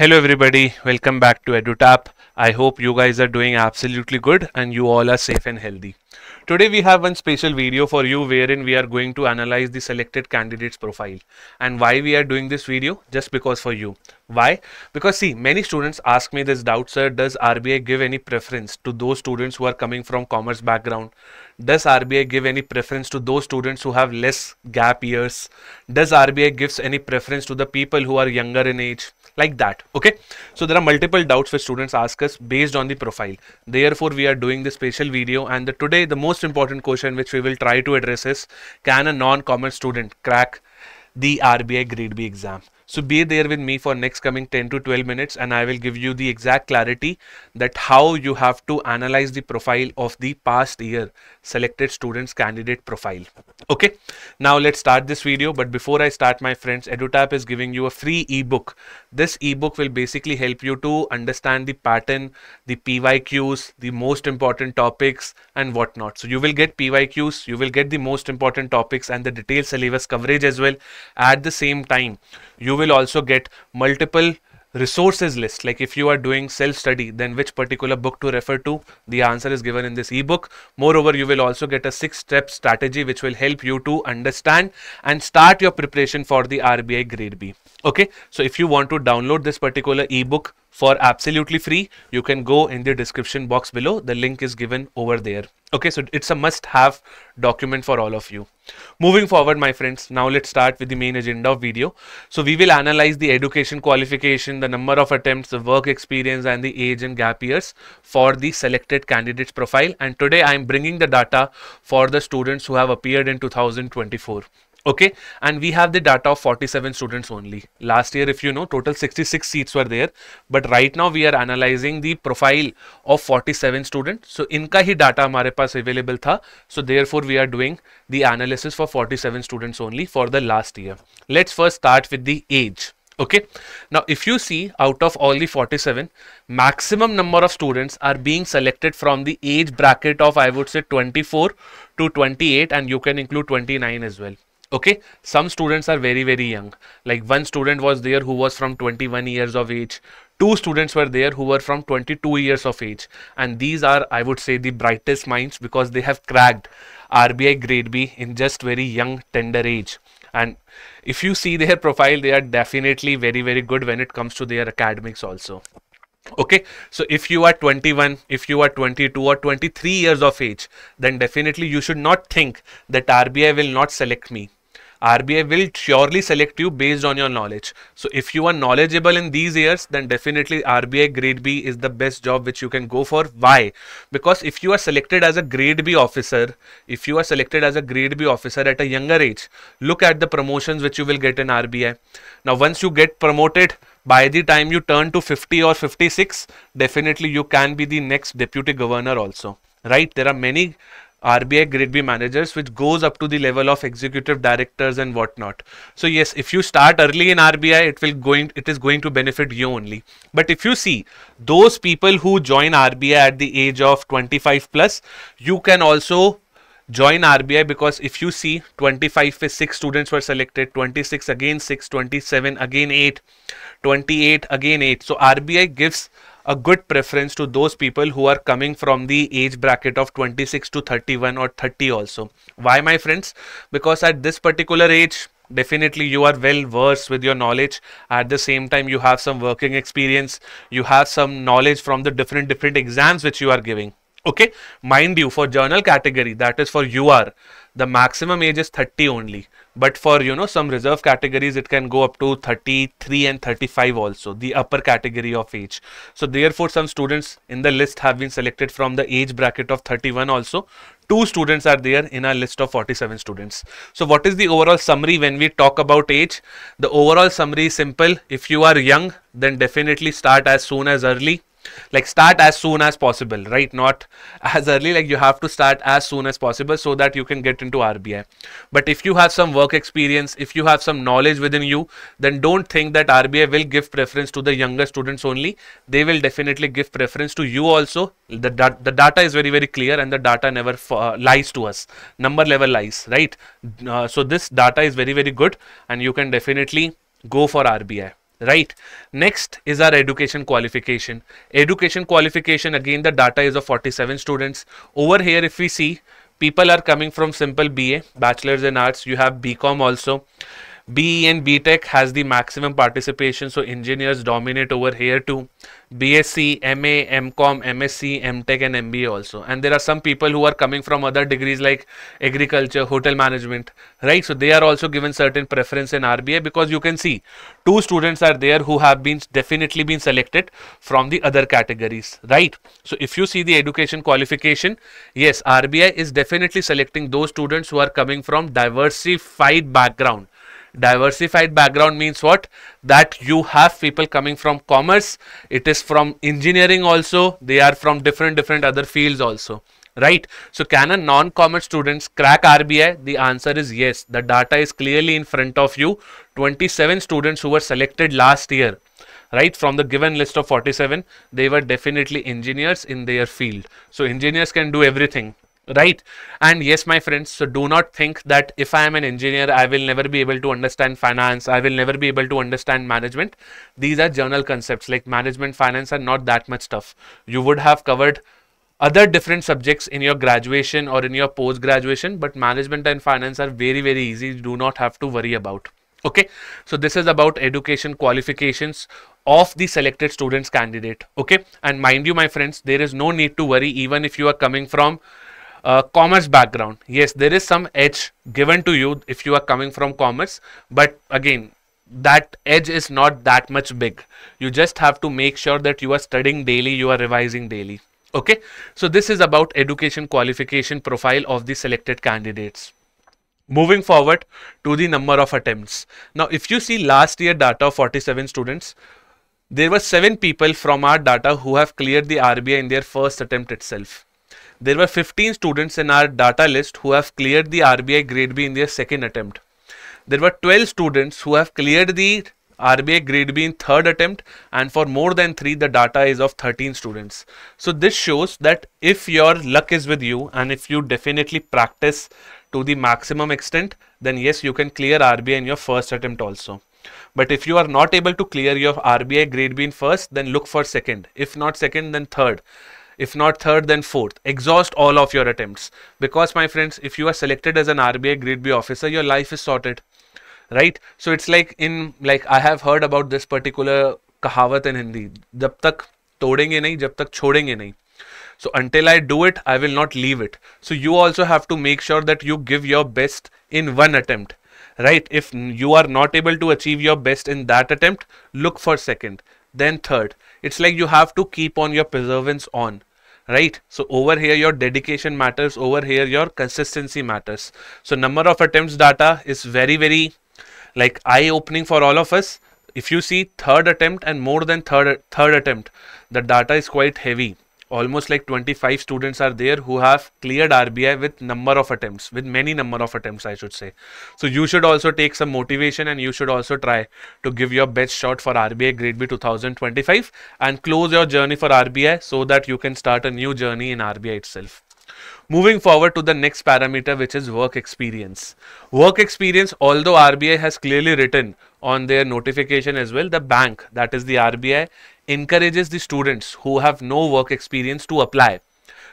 Hello everybody, welcome back to EduTap. I hope you guys are doing absolutely good and you all are safe and healthy. Today we have one special video for you wherein we are going to analyze the selected candidate's profile. And why we are doing this video? Just because for you. Why? Because see, many students ask me this doubt, sir, does RBI give any preference to those students who are coming from commerce background? Does RBI give any preference to those students who have less gap years? Does RBI gives any preference to the people who are younger in age? Like that. Okay, so there are multiple doubts which students ask us based on the profile. Therefore we are doing this special video, and today the most important question which we will try to address is, can a non-commerce student crack the RBI grade B exam? So be there with me for next coming 10 to 12 minutes and I will give you the exact clarity that how you have to analyze the profile of the past year selected students candidate profile. Okay, now let's start this video. But before I start, my friends, EduTap is giving you a free ebook. This ebook will basically help you to understand the pattern, the PYQs, the most important topics and whatnot. So you will get PYQs, you will get the most important topics and the detailed syllabus coverage as well. At the same time, you will also get multiple resources list, like if you are doing self-study, then which particular book to refer to, the answer is given in this ebook. Moreover, you will also get a 6-step strategy which will help you to understand and start your preparation for the RBI grade B. Okay, so if you want to download this particular ebook for absolutely free, you can go in the description box below. The link is given over there. Okay, so it's a must-have document for all of you. Moving forward, my friends, now let's start with the main agenda of video. So we will analyze the education qualification, the number of attempts, the work experience and the age and gap years for the selected candidates profile. And today I am bringing the data for the students who have appeared in 2024. Okay, and we have the data of 47 students only. Last year, if you know, total 66 seats were there, but right now we are analyzing the profile of 47 students. So इनका ही data हमारे पास available था. So therefore we are doing the analysis for 47 students only for the last year. Let's first start with the age. Okay, now if you see, out of all the 47, maximum number of students are being selected from the age bracket of, I would say, 24 to 28, and you can include 29 as well. Okay, some students are very young, like one student was there who was from 21 years of age, two students were there who were from 22 years of age, and these are, I would say, the brightest minds because they have cracked RBI grade B in just very young tender age. And if you see their profile, they are definitely very good when it comes to their academics also. Okay, so if you are 21, if you are 22 or 23 years of age, then definitely you should not think that RBI will not select me. RBI will surely select you based on your knowledge. So if you are knowledgeable in these years, then definitely RBI grade B is the best job which you can go for. Why? Because if you are selected as a grade B officer, if you are selected as a grade B officer at a younger age, look at the promotions which you will get in RBI. Now once you get promoted, by the time you turn to 50 or 56, definitely you can be the next deputy governor also, right? There are many RBI grade B managers which goes up to the level of executive directors and whatnot. So yes, if you start early in RBI, it is going to benefit you only. But if you see those people who join RBI at the age of 25 plus, you can also join RBI, because if you see 25 with 6 students were selected, 26 again 6, 27 again 8, 28 again 8. So RBI gives a good preference to those people who are coming from the age bracket of 26 to 31 or 30 also. Why, my friends? Because at this particular age, definitely you are well versed with your knowledge. At the same time, you have some working experience, you have some knowledge from the different exams which you are giving. Okay, mind you, for journal category, that is for UR, the maximum age is 30 only. But for, you know, some reserve categories, it can go up to 33 and 35 also, the upper category of age. So therefore, some students in the list have been selected from the age bracket of 31 also. 2 students are there in our list of 47 students. So what is the overall summary when we talk about age? The overall summary is simple. If you are young, then definitely start as soon as early. Like start as soon as possible, right? Not as early, like you have to start as soon as possible so that you can get into RBI. But if you have some work experience, if you have some knowledge within you, then don't think that RBI will give preference to the younger students only. They will definitely give preference to you also. The data is very clear, and the data never lies to us. Number level lies, right? So this data is very good, and you can definitely go for RBI. right? Next is our education qualification. Education qualification, again the data is of 47 students. Over here if we see, people are coming from simple BA, bachelor's in arts. You have BCom also. BE and BTech has the maximum participation, so engineers dominate over here too. BSc, MA, MCom, MSc, MTech and MBA also. And there are some people who are coming from other degrees like agriculture, hotel management, right? So they are also given certain preference in RBI, because you can see 2 students are there who have been definitely been selected from the other categories, right? So if you see the education qualification, yes, RBI is definitely selecting those students who are coming from diversified background. Diversified background means what? That you have people coming from commerce, it is from engineering also, they are from different other fields also, right? So can a non-commerce students crack RBI? The answer is yes. The data is clearly in front of you. 27 students who were selected last year, right, from the given list of 47, they were definitely engineers in their field. So engineers can do everything, right? And yes, my friends, so do not think that if I am an engineer, I will never be able to understand finance, I will never be able to understand management. These are general concepts, like management, finance are not that much tough. You would have covered other different subjects in your graduation or in your post graduation, but management and finance are very easy, you do not have to worry about. Okay, so this is about education qualifications of the selected students candidate. Okay, and mind you, my friends, there is no need to worry even if you are coming from commerce background. Yes, there is some edge given to you if you are coming from commerce, but again, that edge is not that much big. You just have to make sure that you are studying daily, you are revising daily. Okay, so this is about education qualification profile of the selected candidates. Moving forward to the number of attempts. Now, if you see last year data of 47 students, there were 7 people from our data who have cleared the RBI in their first attempt itself. There were 15 students in our data list who have cleared the RBI grade B in their second attempt. There were 12 students who have cleared the RBI grade B in third attempt, and for more than 3 the data is of 13 students. So this shows that if your luck is with you and if you definitely practice to the maximum extent, then yes, you can clear RBI in your first attempt also. But if you are not able to clear your RBI grade B in first, then look for second. If not second, then third. If not third, then fourth. Exhaust all of your attempts, because my friends, if you are selected as an RBI grade B officer, your life is sorted, right? So it's like I have heard about this particular kahawat in Hindi, jab tak todenge nahi, jab tak chodenge nahi. So until I do it, I will not leave it. So you also have to make sure that you give your best in one attempt, right? If you are not able to achieve your best in that attempt, look for second, then third. It's like you have to keep on your perseverance on, right? So over here your dedication matters, over here your consistency matters. So number of attempts data is very like eye-opening for all of us. If you see third attempt and more than third attempt, the data is quite heavy. Almost like 25 students are there who have cleared RBI with number of attempts, with many number of attempts, I should say. So you should also take some motivation and you should also try to give your best shot for RBI grade B 2025 and close your journey for RBI so that you can start a new journey in RBI itself. Moving forward to the next parameter, which is work experience. Work experience, although RBI has clearly written on their notification as well, the bank, that is the RBI, encourages the students who have no work experience to apply,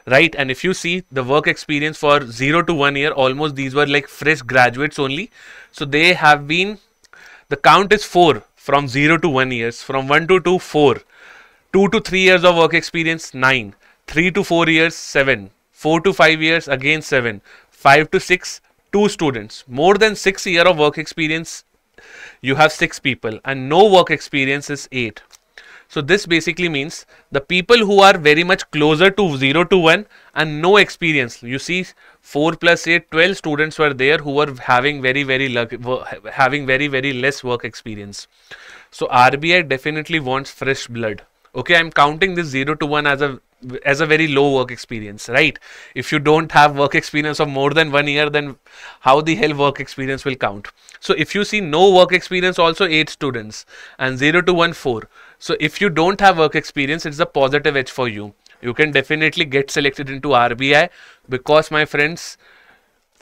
right? And if you see the work experience for 0 to 1 year, almost these were like fresh graduates only. So they have been, the count is 4 from 0 to 1 years, from 1 to 2, 4, 2 to 3 years of work experience, 9, 3 to 4 years, 7, 4 to 5 years, again 7, 5 to 6, 2 students. More than 6 years of work experience, you have 6 people, and no work experience is 8. So this basically means the people who are very much closer to 0 to 1 and no experience. You see 4 plus 8, 12 students were there who were having very less work experience. So RBI definitely wants fresh blood. Okay, I'm counting this 0 to 1 as a very low work experience, right? If you don't have work experience of more than 1 year, then how the hell work experience will count? So if you see no work experience, also 8 students, and 0 to 1, 4. So if you don't have work experience, it's a positive edge for you. You can definitely get selected into RBI, because my friends,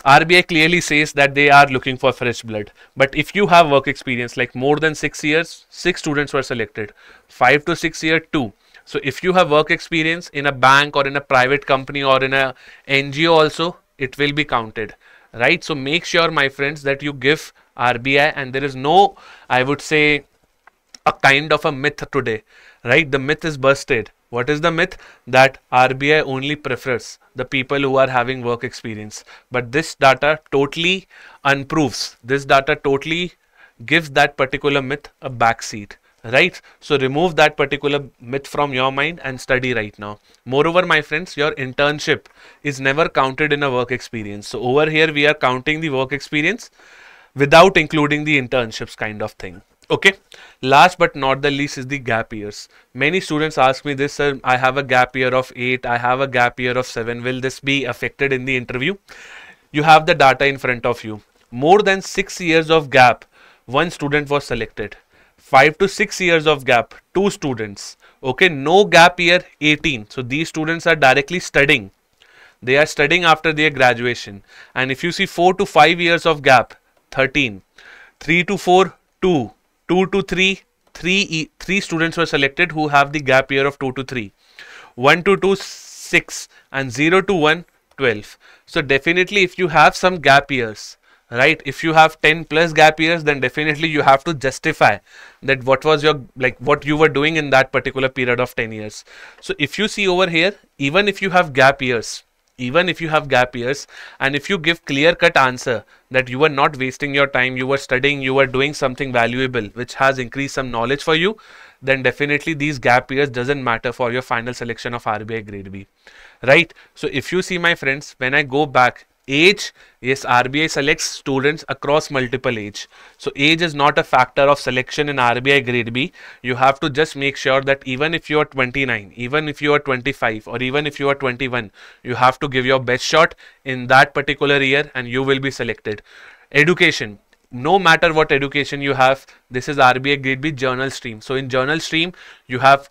RBI clearly says that they are looking for fresh blood. But if you have work experience like more than 6 years, 6 students were selected. 5 to 6 year, 2. So if you have work experience in a bank or in a private company or in a NGO also, it will be counted, right? So make sure, my friends, that you give RBI, and there is no, I would say, a kind of a myth today, right? The myth is busted. What is the myth? That RBI only prefers the people who are having work experience. But this data totally unproves. This data totally gives that particular myth a backseat, right? So remove that particular myth from your mind and study right now. Moreover, my friends, your internship is never counted in a work experience. So over here we are counting the work experience without including the internships kind of thing. Okay, last but not the least is the gap years. Many students ask me this, sir, I have a gap year of 8, I have a gap year of 7. Will this be affected in the interview? You have the data in front of you. More than 6 years of gap, 1 student was selected. 5 to 6 years of gap, 2 students. Okay, no gap year, 18. So these students are directly studying. They are studying after their graduation. And if you see 4 to 5 years of gap, 13. 3 to 4, 2. 2 to 3, 3 students were selected who have the gap year of 2 to 3. 1 to 2, 6. And 0 to 1, 12. So definitely if you have some gap years, right, if you have 10 plus gap years, then definitely you have to justify that what was your, like, what you were doing in that particular period of 10 years. So if you see over here, even if you have gap years, and if you give clear-cut answer that you were not wasting your time, you were studying, you were doing something valuable which has increased some knowledge for you, then definitely these gap years doesn't matter for your final selection of RBI grade B, right? So if you see, my friends, when I go back, age, yes, RBI selects students across multiple age. So age is not a factor of selection in RBI grade B. You have to just make sure that even if you are 29, even if you are 25, or even if you are 21, you have to give your best shot in that particular year and you will be selected. Education. No matter what education you have, this is RBI grade B journal stream. So in journal stream, you have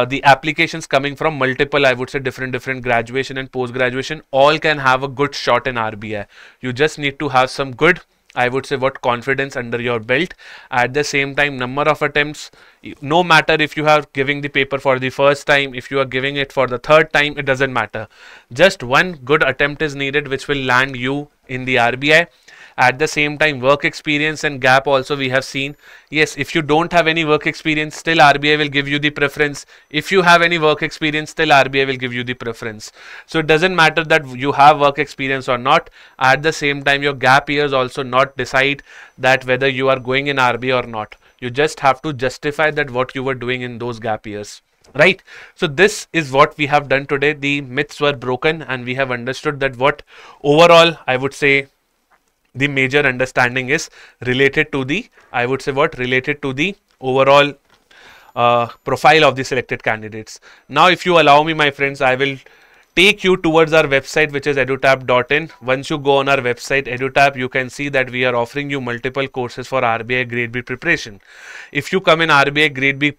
the applications coming from multiple, I would say, different graduation and post graduation. All can have a good shot in RBI. You just need to have some good, I would say, what confidence under your belt. At the same time, number of attempts, no matter if you are giving the paper for the first time, if you are giving it for the third time, it doesn't matter. Just one good attempt is needed which will land you in the RBI. At the same time, work experience and gap also we have seen. Yes, if you don't have any work experience, still RBI will give you the preference. If you have any work experience, still RBI will give you the preference. So it doesn't matter that you have work experience or not. At the same time, your gap years also not decide that whether you are going in RBI or not. You just have to justify that what you were doing in those gap years. Right. So this is what we have done today. The myths were broken and we have understood that what overall, I would say, the major understanding is related to the, I would say, what related to the overall profile of the selected candidates. Now, if you allow me, my friends, I will take you towards our website, which is edutap.in. Once you go on our website, Edutap, you can see that we are offering you multiple courses for RBI grade B preparation. If you come in RBI grade B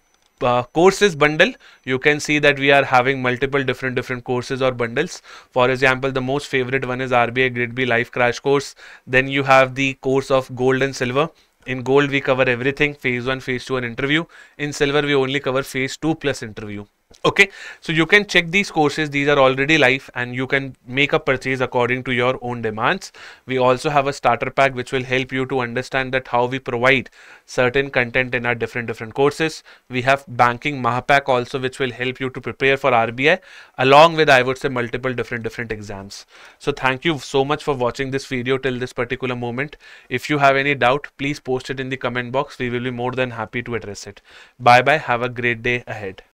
courses bundle, you can see that we are having multiple different courses or bundles. For example, the most favorite one is RBI grade B live crash course. Then you have the course of gold and silver. In gold we cover everything, phase 1, phase 2 and interview. In silver we only cover phase 2 plus interview. Okay, so you can check these courses. These are already live and you can make a purchase according to your own demands. We also have a starter pack which will help you to understand that how we provide certain content in our different courses. We have banking Mahapack also, which will help you to prepare for RBI along with, I would say, multiple different exams. So thank you so much for watching this video till this particular moment. If you have any doubt, please post it in the comment box. We will be more than happy to address it. Bye bye. Have a great day ahead.